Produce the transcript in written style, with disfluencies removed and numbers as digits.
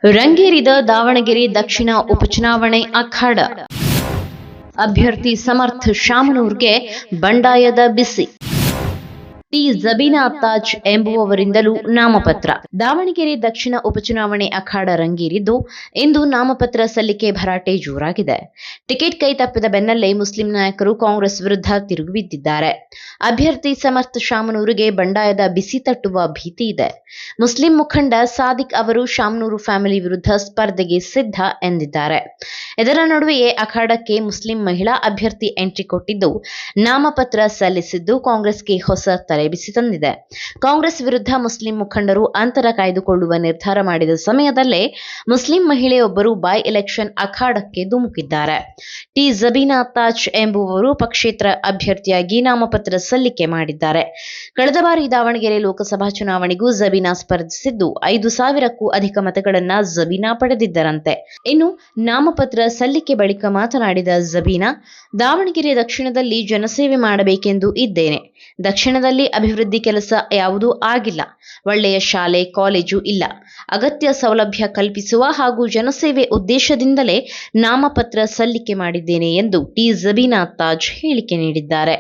ರಂಗೇರಿದ ದಾವಣಗೆರೆ ದಕ್ಷಿಣ ಉಪಚುನಾವಣೆ ಅಖಾಡ. ಅಭ್ಯರ್ಥಿ ಸಮರ್ಥ ಶಾಮನೂರ್ಗೆ ಬಂಡಾಯದ ಬಿಸಿ. ಟಿ ಜಬೀನಾ ತಾಜ್ ಎಂಬುವವರಿಂದಲೂ ನಾಮಪತ್ರ. ದಾವಣಗೆರೆ ದಕ್ಷಿಣ ಉಪಚುನಾವಣೆ ಅಖಾಡ ರಂಗೇರಿದ್ದು ಇಂದು ನಾಮಪತ್ರ ಸಲ್ಲಿಕೆ ಭರಾಟೆ ಜೋರಾಗಿದೆ. ಟಿಕೆಟ್ ಕೈ ತಪ್ಪಿದ ಬೆನ್ನಲ್ಲೇ ಮುಸ್ಲಿಂ ನಾಯಕರು ಕಾಂಗ್ರೆಸ್ ವಿರುದ್ಧ ತಿರುಗಿ ಬಿದ್ದಿದ್ದಾರೆ. ಅಭ್ಯರ್ಥಿ ಸಮರ್ಥ ಶಾಮನೂರಿಗೆ ಬಂಡಾಯದ ಬಿಸಿ ತಟ್ಟುವ ಭೀತಿ ಇದೆ. ಮುಸ್ಲಿಂ ಮುಖಂಡ ಸಾದಿಕ್ ಅವರು ಶಾಮನೂರು ಫ್ಯಾಮಿಲಿ ವಿರುದ್ಧ ಸ್ಪರ್ಧೆಗೆ ಸಿದ್ಧ ಎಂದಿದ್ದಾರೆ. ಇದರ ನಡುವೆಯೇ ಅಖಾಡಕ್ಕೆ ಮುಸ್ಲಿಂ ಮಹಿಳಾ ಅಭ್ಯರ್ಥಿ ಎಂಟ್ರಿ ಕೊಟ್ಟಿದ್ದು ನಾಮಪತ್ರ ಸಲ್ಲಿಸಿದ್ದು ಕಾಂಗ್ರೆಸ್ಗೆ ಹೊಸ ತಲೆಬಿಸಿ ತಂದಿದೆ. ಕಾಂಗ್ರೆಸ್ ವಿರುದ್ಧ ಮುಸ್ಲಿಂ ಮುಖಂಡರು ಅಂತರ ಕಾಯ್ದುಕೊಳ್ಳುವ ನಿರ್ಧಾರ ಮಾಡಿದ ಸಮಯದಲ್ಲೇ ಮುಸ್ಲಿಂ ಮಹಿಳೆಯೊಬ್ಬರು ಬೈ ಎಲೆಕ್ಷನ್ ಅಖಾಡಕ್ಕೆ ಧುಮುಕಿದ್ದಾರೆ. ಟಿ ಜಬೀನಾ ತಾಜ್ ಎಂಬುವವರು ಪಕ್ಷೇತರ ಅಭ್ಯರ್ಥಿಯಾಗಿ ನಾಮಪತ್ರ ಸಲ್ಲಿಕೆ ಮಾಡಿದ್ದಾರೆ. ಕಳೆದ ಬಾರಿ ದಾವಣಗೆರೆ ಲೋಕಸಭಾ ಚುನಾವಣೆಗೂ ಜಬೀನಾ ಸ್ಪರ್ಧಿಸಿದ್ದು 5,000ಕ್ಕೂ ಅಧಿಕ ಮತಗಳನ್ನ ಜಬೀನಾ ಪಡೆದಿದ್ದರಂತೆ. ಇನ್ನು ನಾಮಪತ್ರ ಸಲ್ಲಿಕೆ ಬಳಿಕ ಮಾತನಾಡಿದ ಜಬೀನಾ, ದಾವಣಗೆರೆ ದಕ್ಷಿಣದಲ್ಲಿ ಜನಸೇವೆ ಮಾಡಬೇಕೆಂದು ಇದ್ದೇನೆ. ದಕ್ಷಿಣದಲ್ಲಿ ಅಭಿವೃದ್ಧಿ ಕೆಲಸ ಯಾವುದೂ ಆಗಿಲ್ಲ. ಒಳ್ಳೆಯ ಶಾಲೆ, ಕಾಲೇಜು ಇಲ್ಲ. ಅಗತ್ಯ ಸೌಲಭ್ಯ ಕಲ್ಪಿಸುವ ಹಾಗೂ ಜನಸೇವೆ ಉದ್ದೇಶದಿಂದಲೇ ನಾಮಪತ್ರ ಸಲ್ಲಿಕೆ ಮಾಡಿದ್ದೇನೆ ಎಂದು ಟಿ ಜಬೀನಾ ತಾಜ್ ಹೇಳಿಕೆ ನೀಡಿದ್ದಾರೆ.